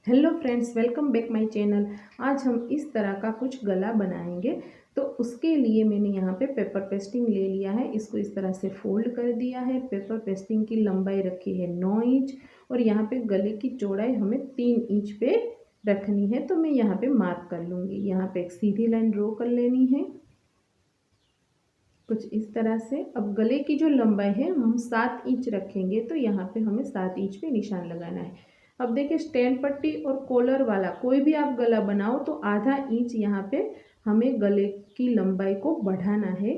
Hello friends, welcome back my channel. आज हम इस तरह का कुछ गला बनाएंगे। तो उसके लिए मैंने यहाँ पे पेपर पेस्टिंग ले लिया है। इसको इस तरह से फोल्ड कर दिया है। पेपर पेस्टिंग की लंबाई रखी है 9 इंच और यहाँ पे गले की चौड़ाई हमें 3 इंच पे रखनी है। तो मैं यहाँ पे मार्क कर लूँगी। यहाँ पे एक सीधी लाइन ड्रॉ कर लेनी है कुछ इस तरह से। अब गले की जो लंबाई है हम 7 इंच रखेंगे, तो यहाँ पे हमें 7 इंच पे निशान लगाना है। अब देखिए, स्टैंड पट्टी और कॉलर वाला कोई भी आप गला बनाओ तो आधा इंच यहाँ पे हमें गले की लंबाई को बढ़ाना है।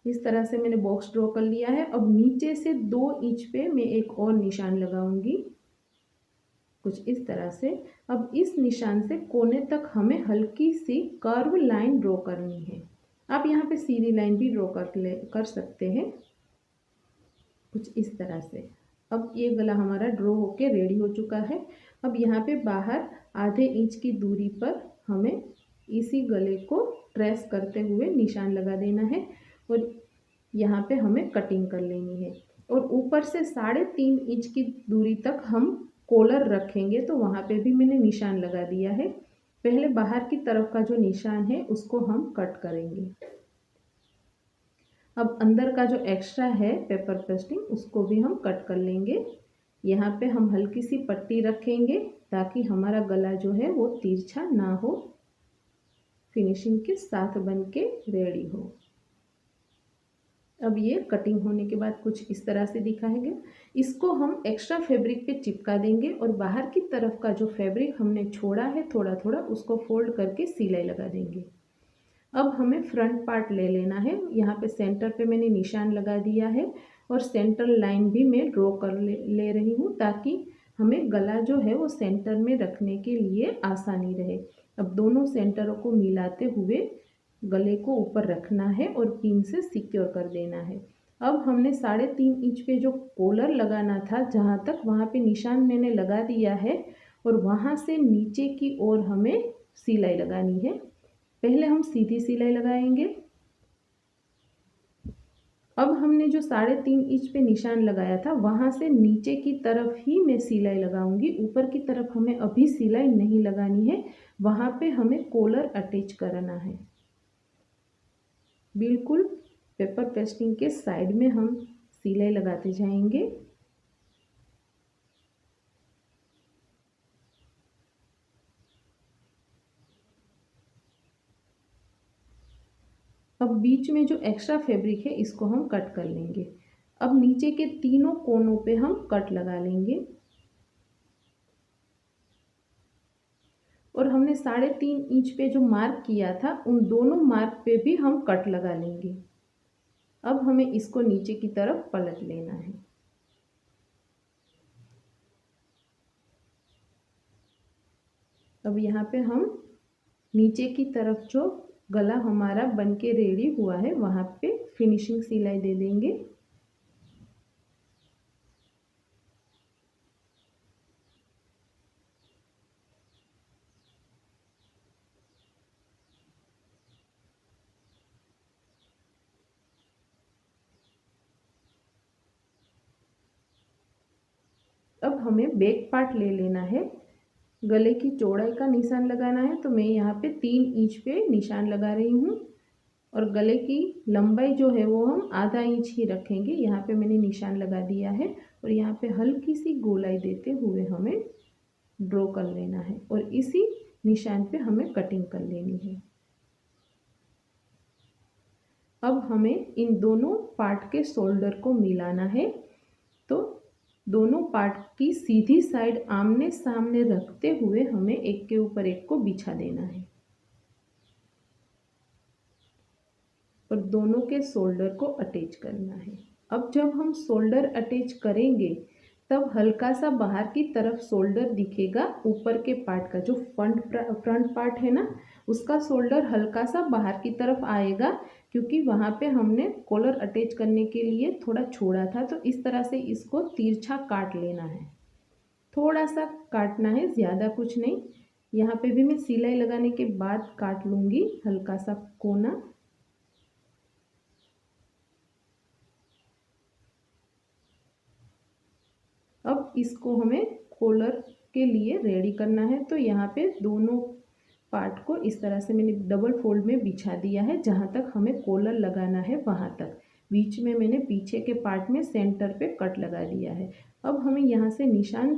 इस तरह से मैंने बॉक्स ड्रॉ कर लिया है। अब नीचे से 2 इंच पे मैं एक और निशान लगाऊंगी कुछ इस तरह से। अब इस निशान से कोने तक हमें हल्की सी कर्व लाइन ड्रॉ करनी है। आप यहाँ पे सीधी लाइन भी ड्रॉ कर सकते हैं कुछ इस तरह से। अब ये गला हमारा ड्रॉ होके रेडी हो चुका है। अब यहाँ पे बाहर आधे इंच की दूरी पर हमें इसी गले को ट्रेस करते हुए निशान लगा देना है और यहाँ पे हमें कटिंग कर लेनी है। और ऊपर से 3.5 इंच की दूरी तक हम कॉलर रखेंगे, तो वहाँ पे भी मैंने निशान लगा दिया है। पहले बाहर की तरफ का जो निशान है उसको हम कट करेंगे। अब अंदर का जो एक्स्ट्रा है पेपर पेस्टिंग उसको भी हम कट कर लेंगे। यहाँ पे हम हल्की सी पट्टी रखेंगे ताकि हमारा गला जो है वो तिरछा ना हो, फिनिशिंग के साथ बन के रेडी हो। अब ये कटिंग होने के बाद कुछ इस तरह से दिखाएंगे। इसको हम एक्स्ट्रा फैब्रिक पे चिपका देंगे और बाहर की तरफ का जो फैब्रिक हमने छोड़ा है थोड़ा थोड़ा, उसको फोल्ड करके सिलाई लगा देंगे। अब हमें फ्रंट पार्ट ले लेना है। यहाँ पे सेंटर पे मैंने निशान लगा दिया है और सेंटर लाइन भी मैं ड्रॉ कर ले रही हूँ ताकि हमें गला जो है वो सेंटर में रखने के लिए आसानी रहे। अब दोनों सेंटरों को मिलाते हुए गले को ऊपर रखना है और पिन से सिक्योर कर देना है। अब हमने 3.5 इंच पे जो कॉलर लगाना था जहाँ तक, वहाँ पे निशान मैंने लगा दिया है और वहाँ से नीचे की ओर हमें सिलाई लगानी है। पहले हम सीधी सिलाई लगाएंगे। अब हमने जो 3.5 इंच पे निशान लगाया था वहां से नीचे की तरफ ही मैं सिलाई लगाऊंगी। ऊपर की तरफ हमें अभी सिलाई नहीं लगानी है, वहां पे हमें कॉलर अटैच करना है। बिल्कुल पेपर पेस्टिंग के साइड में हम सिलाई लगाते जाएंगे। अब बीच में जो एक्स्ट्रा फैब्रिक है इसको हम कट कर लेंगे। अब नीचे के तीनों कोनों पे हम कट लगा लेंगे और हमने 3.5 इंच पे जो मार्क किया था उन दोनों मार्क पे भी हम कट लगा लेंगे। अब हमें इसको नीचे की तरफ पलट लेना है। अब यहाँ पे हम नीचे की तरफ जो गला हमारा बन के रेडी हुआ है वहाँ पे फिनिशिंग सिलाई दे देंगे। अब हमें बैक पार्ट ले लेना है। गले की चौड़ाई का निशान लगाना है, तो मैं यहाँ पे 3 इंच पे निशान लगा रही हूँ और गले की लंबाई जो है वो हम आधा इंच ही रखेंगे। यहाँ पे मैंने निशान लगा दिया है और यहाँ पे हल्की सी गोलाई देते हुए हमें ड्रॉ कर लेना है और इसी निशान पे हमें कटिंग कर लेनी है। अब हमें इन दोनों पार्ट के शोल्डर को मिलाना है, तो दोनों पार्ट की सीधी साइड आमने सामने रखते हुए हमें एक के ऊपर एक को बिछा देना है और दोनों के शोल्डर को अटैच करना है। अब जब हम शोल्डर अटैच करेंगे तब हल्का सा बाहर की तरफ शोल्डर दिखेगा। ऊपर के पार्ट का जो फ्रंट पार्ट है ना, उसका शोल्डर हल्का सा बाहर की तरफ आएगा क्योंकि वहाँ पे हमने कॉलर अटैच करने के लिए थोड़ा छोड़ा था। तो इस तरह से इसको तिरछा काट लेना है, थोड़ा सा काटना है, ज़्यादा कुछ नहीं। यहाँ पे भी मैं सिलाई लगाने के बाद काट लूँगी हल्का सा कोना। अब इसको हमें कॉलर के लिए रेडी करना है। तो यहाँ पे दोनों पार्ट को इस तरह से मैंने डबल फोल्ड में बिछा दिया है, जहाँ तक हमें कॉलर लगाना है वहाँ तक। बीच में मैंने पीछे के पार्ट में सेंटर पे कट लगा दिया है। अब हमें यहाँ से निशान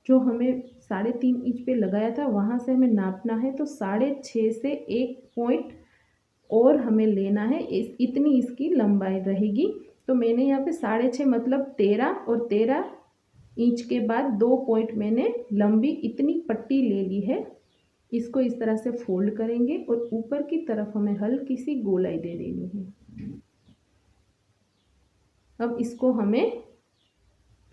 जो हमें 3.5 इंच पे लगाया था वहाँ से हमें नापना है। तो 6.5 से 1 पॉइंट और हमें लेना है, इतनी इसकी लंबाई रहेगी। तो मैंने यहाँ पे 6.5 मतलब 13 और 13 इंच के बाद 2 पॉइंट मैंने लंबी इतनी पट्टी ले ली है। इसको इस तरह से फोल्ड करेंगे और ऊपर की तरफ हमें हल्की सी गोलाई दे देनी है। अब इसको हमें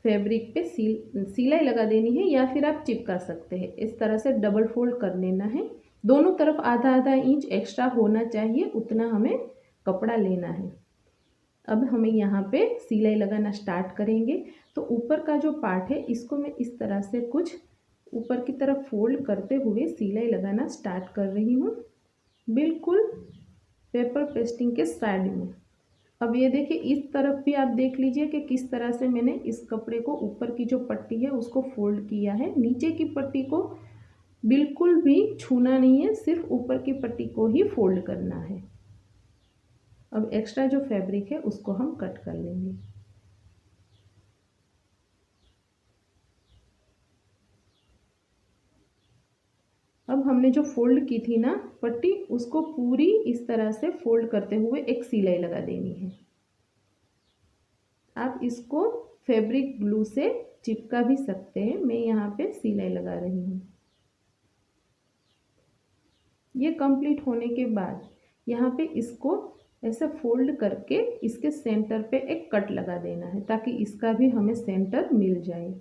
फैब्रिक पे सिलाई लगा देनी है, या फिर आप चिपका सकते हैं। इस तरह से डबल फोल्ड कर लेना है। दोनों तरफ आधा आधा इंच एक्स्ट्रा होना चाहिए, उतना हमें कपड़ा लेना है। अब हमें यहाँ पे सिलाई लगाना स्टार्ट करेंगे। तो ऊपर का जो पार्ट है इसको मैं इस तरह से कुछ ऊपर की तरफ फोल्ड करते हुए सिलाई लगाना स्टार्ट कर रही हूँ, बिल्कुल पेपर पेस्टिंग के साइड में। अब ये देखिए, इस तरफ भी आप देख लीजिए कि किस तरह से मैंने इस कपड़े को ऊपर की जो पट्टी है उसको फोल्ड किया है। नीचे की पट्टी को बिल्कुल भी छूना नहीं है, सिर्फ ऊपर की पट्टी को ही फोल्ड करना है। अब एक्स्ट्रा जो फैब्रिक है उसको हम कट कर लेंगे। अब हमने जो फोल्ड की थी ना पट्टी, उसको पूरी इस तरह से फोल्ड करते हुए एक सिलाई लगा देनी है। आप इसको फैब्रिक ग्लू से चिपका भी सकते हैं, मैं यहाँ पे सिलाई लगा रही हूँ। ये कंप्लीट होने के बाद यहाँ पे इसको ऐसा फोल्ड करके इसके सेंटर पे एक कट लगा देना है, ताकि इसका भी हमें सेंटर मिल जाए।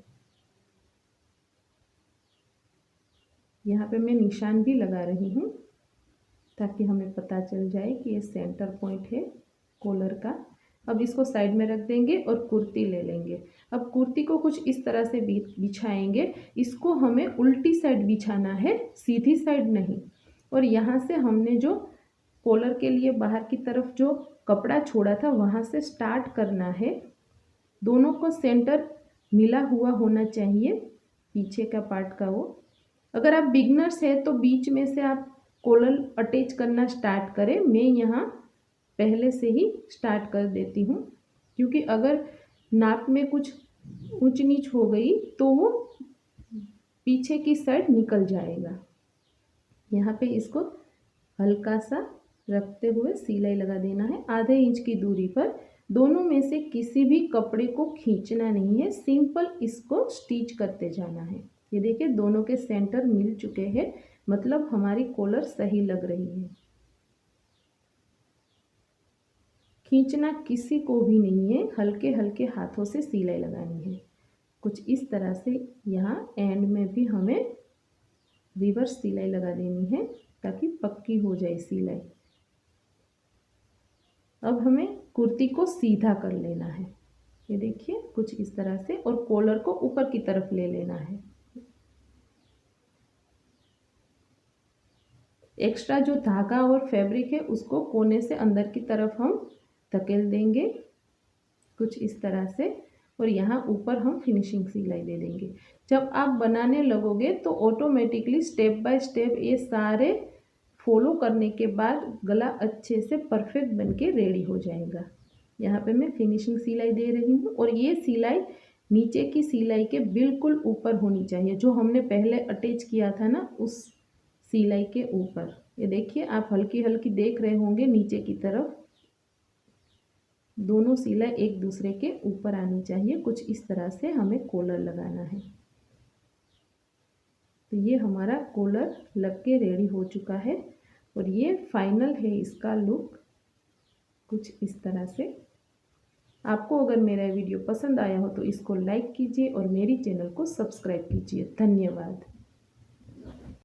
यहाँ पे मैं निशान भी लगा रही हूँ ताकि हमें पता चल जाए कि ये सेंटर पॉइंट है कॉलर का। अब इसको साइड में रख देंगे और कुर्ती ले लेंगे। अब कुर्ती को कुछ इस तरह से बिछाएंगे। इसको हमें उल्टी साइड बिछाना है, सीधी साइड नहीं। और यहाँ से हमने जो कॉलर के लिए बाहर की तरफ जो कपड़ा छोड़ा था वहाँ से स्टार्ट करना है। दोनों को सेंटर मिला हुआ होना चाहिए, पीछे का पार्ट का वो। अगर आप बिगनर्स हैं तो बीच में से आप कॉलर अटैच करना स्टार्ट करें। मैं यहाँ पहले से ही स्टार्ट कर देती हूँ, क्योंकि अगर नाप में कुछ ऊंच नीच हो गई तो वो पीछे की साइड निकल जाएगा। यहाँ पे इसको हल्का सा रखते हुए सिलाई लगा देना है, आधे इंच की दूरी पर। दोनों में से किसी भी कपड़े को खींचना नहीं है, सिंपल इसको स्टिच करते जाना है। ये देखिए, दोनों के सेंटर मिल चुके हैं, मतलब हमारी कॉलर सही लग रही है। खींचना किसी को भी नहीं है, हल्के हल्के हाथों से सिलाई लगानी है। कुछ इस तरह से यहाँ एंड में भी हमें रिवर्स सिलाई लगा देनी है ताकि पक्की हो जाए सिलाई। अब हमें कुर्ती को सीधा कर लेना है, ये देखिए कुछ इस तरह से, और कॉलर को ऊपर की तरफ ले लेना है। एक्स्ट्रा जो धागा और फैब्रिक है उसको कोने से अंदर की तरफ हम धकेल देंगे कुछ इस तरह से, और यहाँ ऊपर हम फिनिशिंग सिलाई दे देंगे। जब आप बनाने लगोगे तो ऑटोमेटिकली स्टेप बाय स्टेप ये सारे फॉलो करने के बाद गला अच्छे से परफेक्ट बनके रेडी हो जाएगा। यहाँ पे मैं फिनिशिंग सिलाई दे रही हूँ, और ये सिलाई नीचे की सिलाई के बिल्कुल ऊपर होनी चाहिए, जो हमने पहले अटैच किया था ना उस सिलाई के ऊपर। ये देखिए, आप हल्की हल्की देख रहे होंगे नीचे की तरफ दोनों सिलाई एक दूसरे के ऊपर आनी चाहिए। कुछ इस तरह से हमें कॉलर लगाना है। तो ये हमारा कॉलर लग के रेडी हो चुका है, और ये फाइनल है इसका लुक कुछ इस तरह से। आपको अगर मेरा वीडियो पसंद आया हो तो इसको लाइक कीजिए और मेरी चैनल को सब्सक्राइब कीजिए। धन्यवाद।